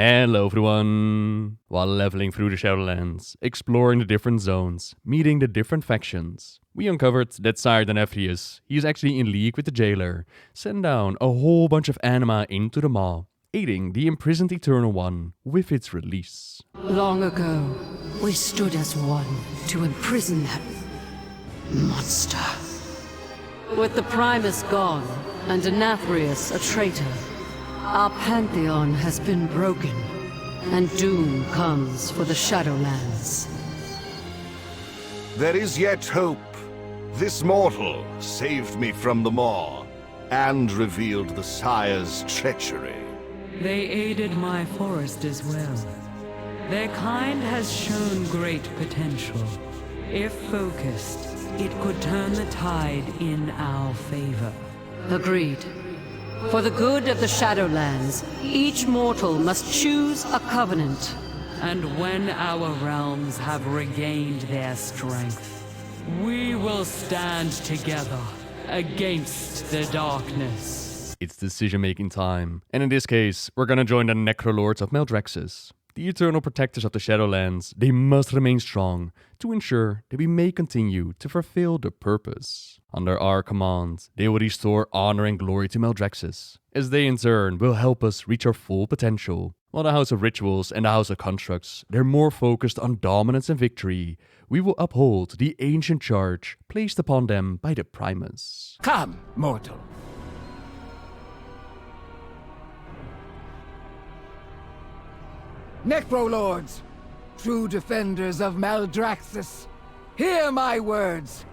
Hello everyone! While leveling through the Shadowlands, exploring the different zones, meeting the different factions, we uncovered that Sire Denathrius, he is actually in league with the jailer, sent down a whole bunch of anima into the maw, aiding the imprisoned Eternal One with its release. Long ago, we stood as one to imprison that monster. With the Primus gone, and Denathrius a traitor, our pantheon has been broken, and doom comes for the Shadowlands. There is yet hope. This mortal saved me from the maw, and revealed the Sire's treachery. They aided my forest as well. Their kind has shown great potential. If focused, it could turn the tide in our favor. Agreed. For the good of the Shadowlands, each mortal must choose a covenant. And when our realms have regained their strength, we will stand together against the darkness. It's decision-making time, and in this case, we're gonna join the Necrolords of Maldraxxus. The eternal protectors of the Shadowlands, they must remain strong to ensure that we may continue to fulfill the purpose. Under our command, they will restore honor and glory to Maldraxxus, as they in turn will help us reach our full potential. While the House of Rituals and the House of Constructs, they're more focused on dominance and victory, we will uphold the ancient charge placed upon them by the Primus. Come, mortal. Necrolords, true defenders of Maldraxxus, hear my words.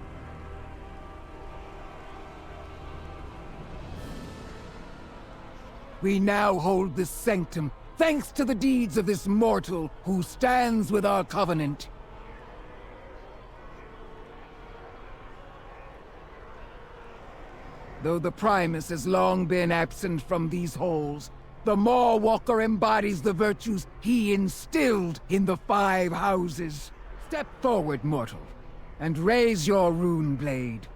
We now hold this sanctum, thanks to the deeds of this mortal who stands with our covenant. Though the Primus has long been absent from these halls, the Maw Walker embodies the virtues he instilled in the 5 houses. Step forward, mortal, and raise your rune blade.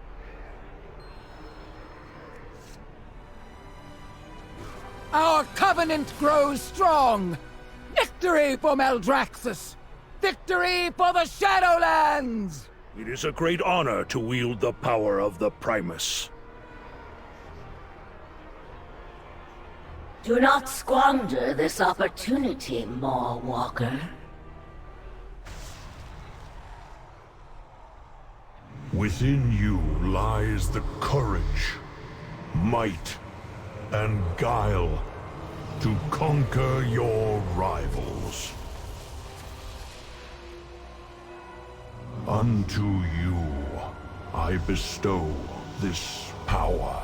Our covenant grows strong! Victory for Maldraxxus! Victory for the Shadowlands! It is a great honor to wield the power of the Primus. Do not squander this opportunity, Maw Walker. Within you lies the courage, might, and guile to conquer your rivals. Unto you I bestow this power,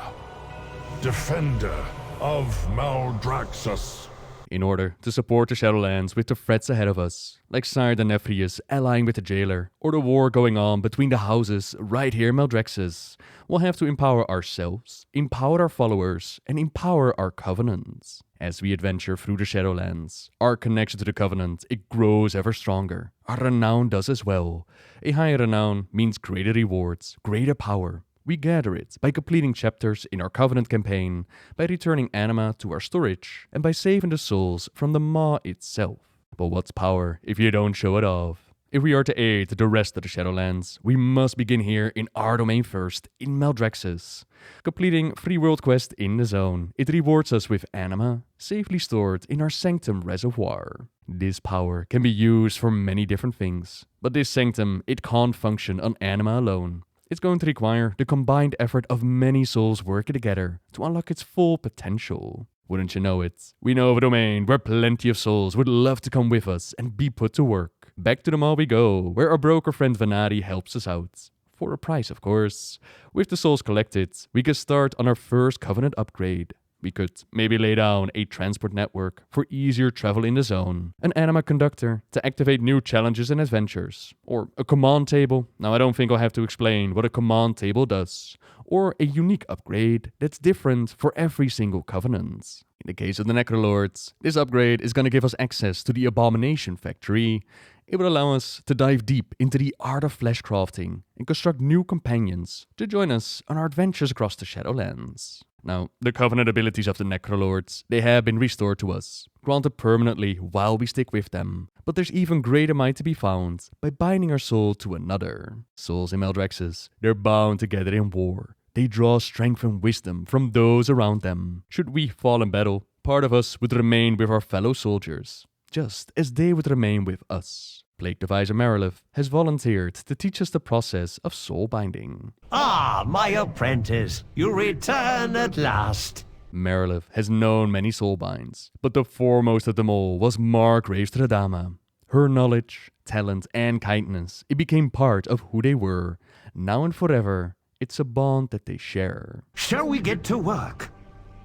Defender of Maldraxxus. In order to support the Shadowlands with the threats ahead of us, like Sire Denathrius allying with the jailer, or the war going on between the houses right here in Maldraxxus, we'll have to empower ourselves, empower our followers, and empower our covenants. As we adventure through the Shadowlands, our connection to the covenant, it grows ever stronger. Our renown does as well. A higher renown means greater rewards, greater power. We gather it by completing chapters in our Covenant campaign, by returning anima to our storage, and by saving the souls from the Maw itself. But what's power if you don't show it off? If we are to aid the rest of the Shadowlands, we must begin here in our domain first, in Maldraxxus. Completing 3 world quests in the zone, it rewards us with anima, safely stored in our Sanctum reservoir. This power can be used for many different things, but this Sanctum, it can't function on anima alone. It's going to require the combined effort of many souls working together to unlock its full potential. Wouldn't you know it? We know of a domain where plenty of souls would love to come with us and be put to work. Back to the Maw we go, where our broker friend Venari helps us out. For a price, of course. With the souls collected, we can start on our first Covenant upgrade. We could maybe lay down a transport network for easier travel in the zone, an anima conductor to activate new challenges and adventures, or a command table. Now I don't think I'll have to explain what a command table does, or a unique upgrade that's different for every single covenant. In the case of the Necrolords, this upgrade is going to give us access to the Abomination Factory. It will allow us to dive deep into the art of flesh crafting and construct new companions to join us on our adventures across the Shadowlands. Now, the Covenant abilities of the Necrolords, they have been restored to us, granted permanently while we stick with them. But there's even greater might to be found by binding our soul to another. Souls in Maldraxxus, they're bound together in war. They draw strength and wisdom from those around them. Should we fall in battle, part of us would remain with our fellow soldiers, just as they would remain with us. Plague Deviser Marilith has volunteered to teach us the process of soul binding. Ah, my apprentice, you return at last. Marilith has known many soul binds, but the foremost of them all was Margrave Stradama. Her knowledge, talent, and kindness, it became part of who they were. Now and forever, it's a bond that they share. Shall we get to work?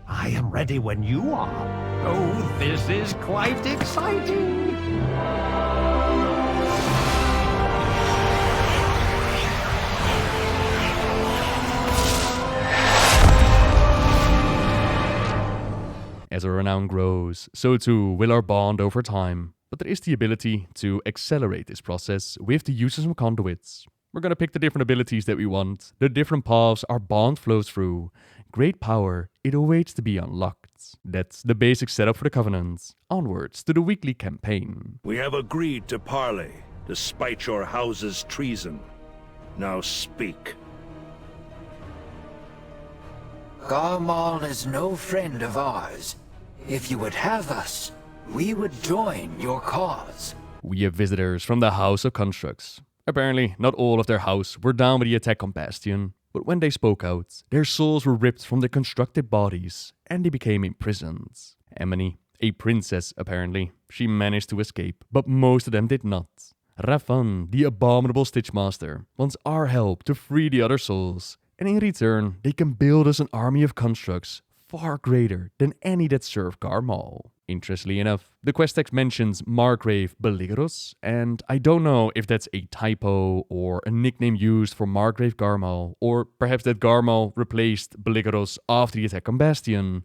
I am ready when you are. Oh, this is quite exciting. As our renown grows, so too will our bond over time. But there is the ability to accelerate this process with the use of some conduits. We're going to pick the different abilities that we want, the different paths our bond flows through. Great power, it awaits to be unlocked. That's the basic setup for the Covenant. Onwards to the weekly campaign. We have agreed to parley, despite your house's treason. Now speak. Garmal is no friend of ours. If you would have us, we would join your cause. We have visitors from the House of Constructs. Apparently, not all of their house were down with the attack on Bastion, but when they spoke out, their souls were ripped from their constructed bodies, and they became imprisoned. Emily, a princess apparently, she managed to escape, but most of them did not. Rafan, the abominable Stitchmaster, wants our help to free the other souls, and in return, they can build us an army of constructs far greater than any that serve Garmal. Interestingly enough, the quest text mentions Margrave Belegaros, and I don't know if that's a typo or a nickname used for Margrave Garmal, or perhaps that Garmal replaced Belegaros after the attack on Bastion.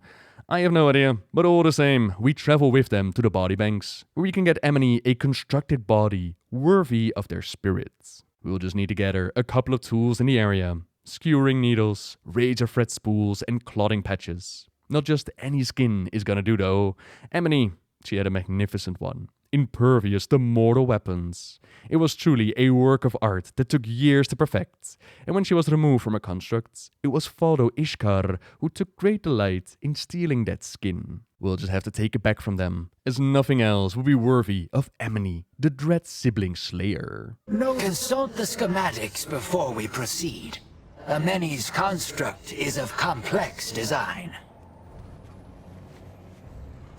I have no idea, but all the same, we travel with them to the body banks, where we can get Emily a constructed body worthy of their spirits. We'll just need to gather a couple of tools in the area. Skewering needles, razor thread spools, and clotting patches. Not just any skin is gonna do though. Emily, she had a magnificent one. Impervious to mortal weapons. It was truly a work of art that took years to perfect. And when she was removed from her constructs, it was Faldo Ishkar who took great delight in stealing that skin. We'll just have to take it back from them, as nothing else will be worthy of Emily, the dread sibling slayer. Consult the schematics before we proceed. Ameni's construct is of complex design.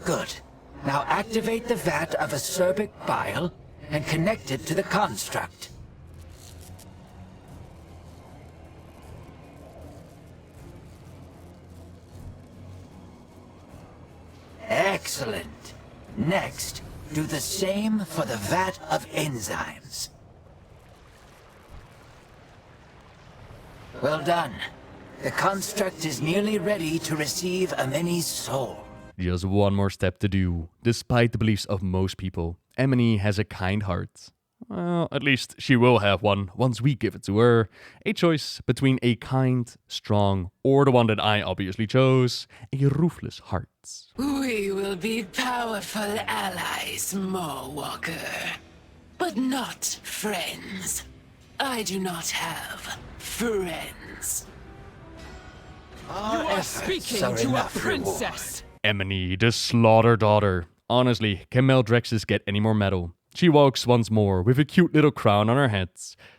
Good. Now activate the vat of acerbic bile and connect it to the construct. Excellent. Next, do the same for the vat of enzymes. Well done. The construct is nearly ready to receive Ameni's soul. Just one more step to do. Despite the beliefs of most people, Emily has a kind heart. Well, at least she will have one once we give it to her. A choice between a kind, strong, or the one that I obviously chose, a ruthless heart. We will be powerful allies, Mawwalker, but not friends. I do not have friends. You are speaking to a princess. Emily, the Slaughter Daughter. Honestly, can Maldraxxus get any more metal? She walks once more with a cute little crown on her head.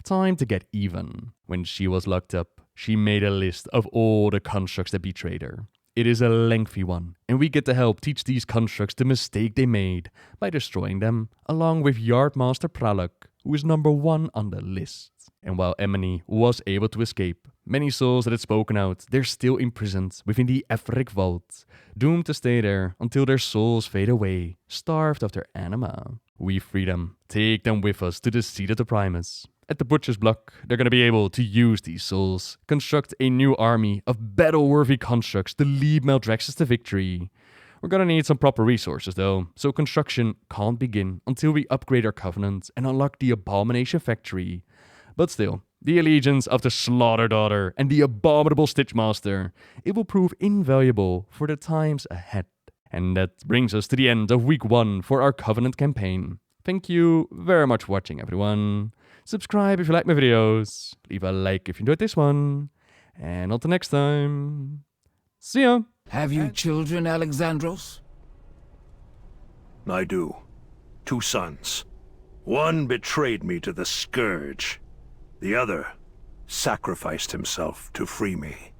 Time to get even. When she was locked up, she made a list of all the constructs that betrayed her. It is a lengthy one, and we get to help teach these constructs the mistake they made by destroying them, along with Yardmaster Praluk, who is number 1 on the list. And while Emily was able to escape, many souls that had spoken out, they're still imprisoned within the Etheric Vault, doomed to stay there until their souls fade away, starved of their anima. We free them, take them with us to the seat of the Primus. At the Butcher's Block, they're going to be able to use these souls, construct a new army of battle-worthy constructs to lead Maldraxxus to victory. We're going to need some proper resources though, so construction can't begin until we upgrade our Covenant and unlock the Abomination Factory. But still, the allegiance of the Slaughter Daughter and the abominable Stitchmaster. It will prove invaluable for the times ahead. And that brings us to the end of week 1 for our Covenant campaign. Thank you very much for watching, everyone. Subscribe if you like my videos. Leave a like if you enjoyed this one. And until next time, see ya! Have you children, Alexandros? I do. 2 sons. One betrayed me to the Scourge. The other sacrificed himself to free me.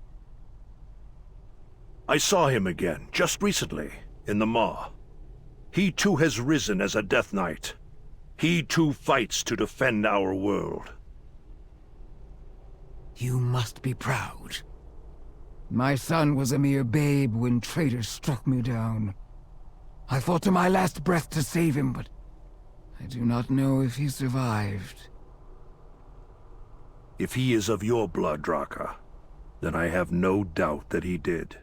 I saw him again, just recently, in the Maw. He too has risen as a Death Knight. He too fights to defend our world. You must be proud. My son was a mere babe when traitors struck me down. I fought to my last breath to save him, but I do not know if he survived. If he is of your blood, Draka, then I have no doubt that he did.